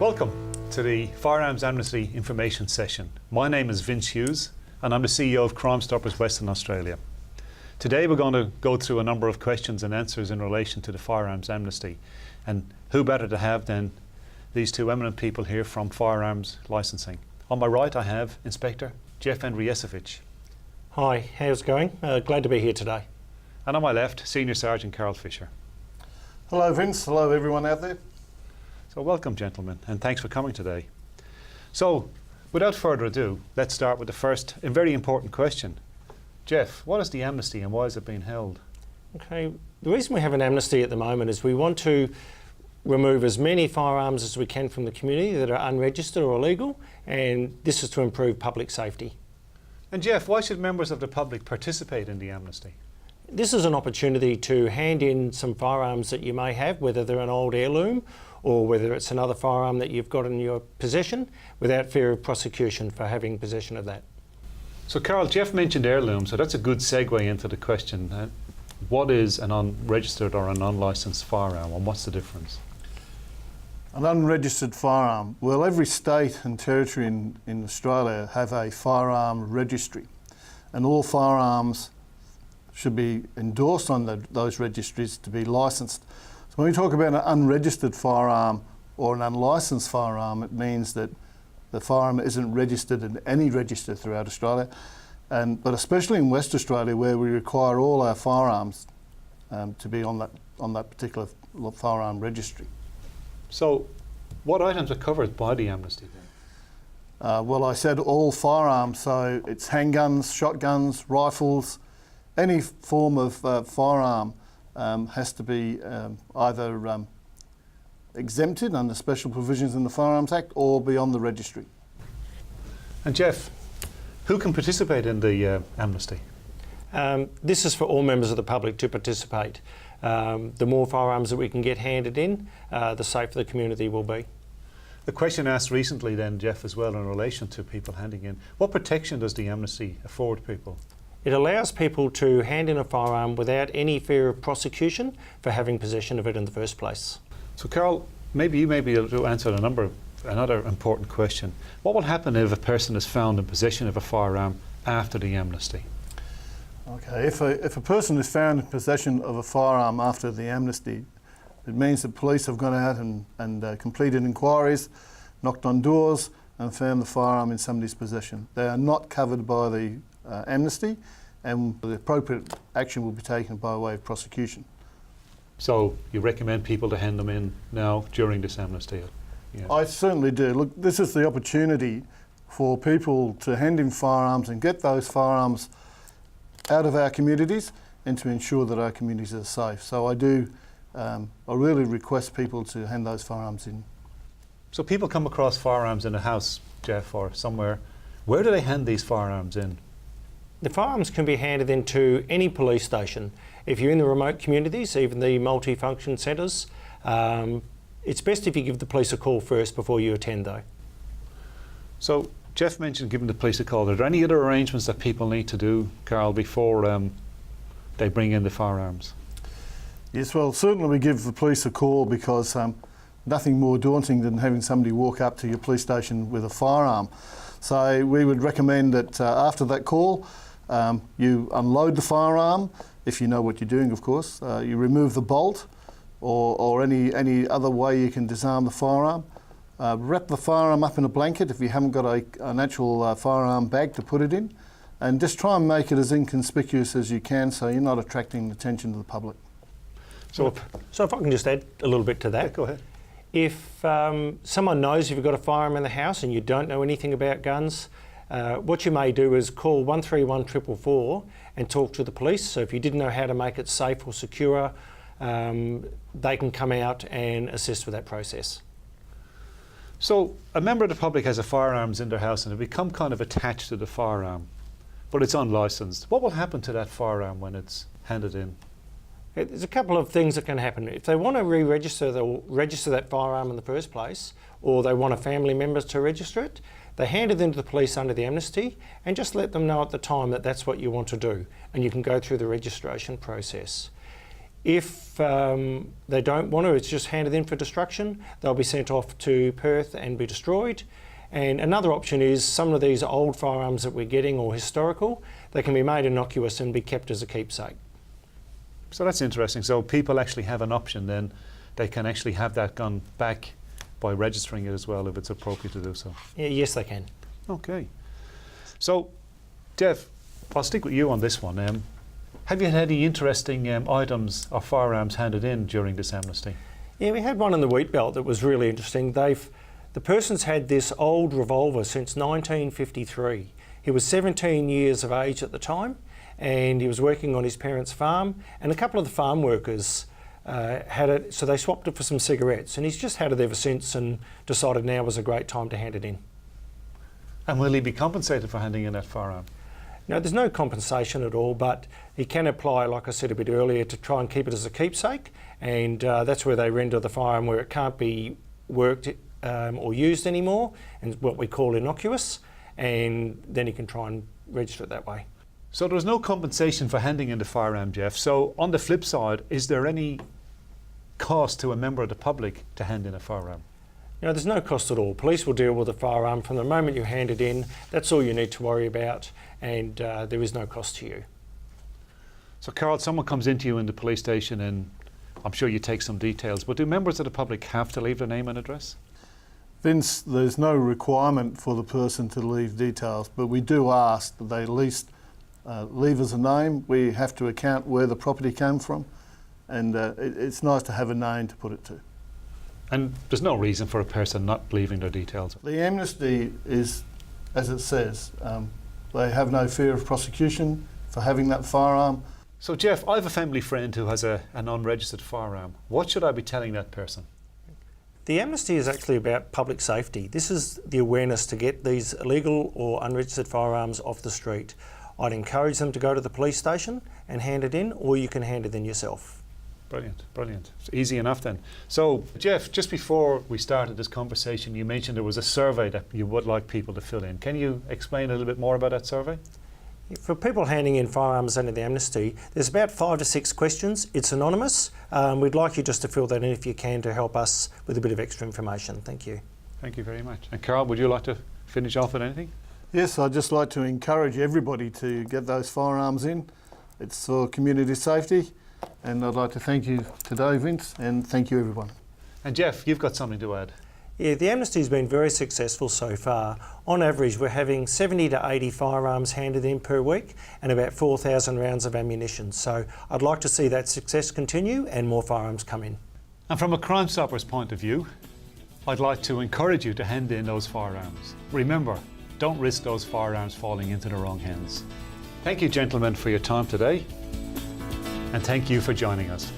Welcome to the Firearms Amnesty information session. My name is Vince Hughes and I'm the CEO of Crime Stoppers Western Australia. Today we're going to go through a number of questions and answers in relation to the Firearms Amnesty, and who better to have than these two eminent people here from Firearms Licensing. On my right I have Inspector Jeff Andriesevich. Hi, how's it going? Glad to be here today. And on my left, Senior Sergeant Carl Fisher. Hello Vince, hello everyone out there. So welcome gentlemen, and thanks for coming today. So without further ado, let's start with the first and very important question. Jeff, what is the amnesty and why is it being held? Okay, the reason we have an amnesty at the moment is we want to remove as many firearms as we can from the community that are unregistered or illegal, and this is to improve public safety. And Jeff, why should members of the public participate in the amnesty? This is an opportunity to hand in some firearms that you may have, whether they're an old heirloom or whether it's another firearm that you've got in your possession, without fear of prosecution for having possession of that. So Carl, Jeff mentioned heirloom, so that's a good segue into the question. What is an unregistered or an unlicensed firearm, and what's the difference? An unregistered firearm. Well, every state and territory in Australia have a firearm registry, and all firearms should be endorsed on those registries to be licensed. So when we talk about an unregistered firearm or an unlicensed firearm, it means that the firearm isn't registered in any register throughout Australia, but especially in West Australia, where we require all our firearms to be on that particular firearm registry. So what items are covered by the amnesty then? Well, I said all firearms, so it's handguns, shotguns, rifles, any form of firearm has to be either exempted under special provisions in the Firearms Act or be on the registry. And Jeff, who can participate in the amnesty? This is for all members of the public to participate. The more firearms that we can get handed in, the safer the community will be. The question asked recently then, Jeff, as well in relation to people handing in, what protection does the amnesty afford people? It allows people to hand in a firearm without any fear of prosecution for having possession of it in the first place. So Carl, maybe you may be able to answer another important question. What will happen if a person is found in possession of a firearm after the amnesty? Okay, if a person is found in possession of a firearm after the amnesty, it means that police have gone out and completed inquiries, knocked on doors and found the firearm in somebody's possession. They are not covered by the amnesty, and the appropriate action will be taken by way of prosecution. So you recommend people to hand them in now during this amnesty? Yeah. I certainly do. Look, this is the opportunity for people to hand in firearms and get those firearms out of our communities and to ensure that our communities are safe. So I really request people to hand those firearms in. So people come across firearms in a house, Jeff, or somewhere. Where do they hand these firearms in? The firearms can be handed into any police station. If you're in the remote communities, even the multi-function centres, it's best if you give the police a call first before you attend though. So Jeff mentioned giving the police a call. Are there any other arrangements that people need to do, Carl, before they bring in the firearms? Yes, well, certainly we give the police a call because nothing more daunting than having somebody walk up to your police station with a firearm. So we would recommend that after that call, you unload the firearm, if you know what you're doing, of course. You remove the bolt or any other way you can disarm the firearm. Wrap the firearm up in a blanket if you haven't got an actual firearm bag to put it in, and just try and make it as inconspicuous as you can so you're not attracting attention to the public. So if I can just add a little bit to that. Yeah, go ahead. If someone knows you've got a firearm in the house and you don't know anything about guns, what you may do is call 131 444 and talk to the police. So if you didn't know how to make it safe or secure, they can come out and assist with that process. So a member of the public has a firearms in their house and they become kind of attached to the firearm, but it's unlicensed. What will happen to that firearm when it's handed in? There's a couple of things that can happen. If they want to re-register, they'll register that firearm in the first place, or they want a family member to register it. They hand it in to the police under the amnesty and just let them know at the time that that's what you want to do, and you can go through the registration process. If they don't want to, it's just handed in for destruction, they'll be sent off to Perth and be destroyed. And another option is some of these old firearms that we're getting, or historical, they can be made innocuous and be kept as a keepsake. So that's interesting. So people actually have an option then. They can actually have that gun back by registering it as well if it's appropriate to do so. Yeah, yes, they can. Okay. So, Jeff, I'll stick with you on this one. Have you had any interesting items or firearms handed in during this amnesty? Yeah, we had one in the wheat belt that was really interesting. The person's had this old revolver since 1953. He was 17 years of age at the time, and he was working on his parents' farm, and a couple of the farm workers had it, so they swapped it for some cigarettes, and he's just had it ever since and decided now was a great time to hand it in. And will he be compensated for handing in that firearm? No, there's no compensation at all, but he can apply, like I said a bit earlier, to try and keep it as a keepsake, and that's where they render the firearm where it can't be worked or used anymore, and what we call innocuous, and then he can try and register it that way. So there was no compensation for handing in the firearm, Jeff. So on the flip side, is there any cost to a member of the public to hand in a firearm? No, there's no cost at all. Police will deal with the firearm from the moment you hand it in. That's all you need to worry about, and there is no cost to you. So Carl, someone comes into you in the police station, and I'm sure you take some details, but do members of the public have to leave their name and address? Vince, there's no requirement for the person to leave details, but we do ask that they at least leave us a name. We have to account where the property came from, and it's nice to have a name to put it to. And there's no reason for a person not leaving their details. The amnesty is, as it says, they have no fear of prosecution for having that firearm. So Jeff, I have a family friend who has an unregistered firearm. What should I be telling that person? The amnesty is actually about public safety. This is the awareness to get these illegal or unregistered firearms off the street. I'd encourage them to go to the police station and hand it in, or you can hand it in yourself. Brilliant, brilliant. It's easy enough then. So Jeff, just before we started this conversation, you mentioned there was a survey that you would like people to fill in. Can you explain a little bit more about that survey? For people handing in firearms under the amnesty, there's about 5 to 6 questions. It's anonymous. We'd like you just to fill that in if you can to help us with a bit of extra information. Thank you. Thank you very much. And Carl, would you like to finish off with anything? Yes, I'd just like to encourage everybody to get those firearms in. It's for community safety, and I'd like to thank you today, Vince, and thank you everyone. And Jeff, you've got something to add. Yeah, the amnesty has been very successful so far. On average, we're having 70 to 80 firearms handed in per week and about 4,000 rounds of ammunition. So I'd like to see that success continue and more firearms come in. And from a Crime Stoppers point of view, I'd like to encourage you to hand in those firearms. Remember, don't risk those firearms falling into the wrong hands. Thank you, gentlemen, for your time today, and thank you for joining us.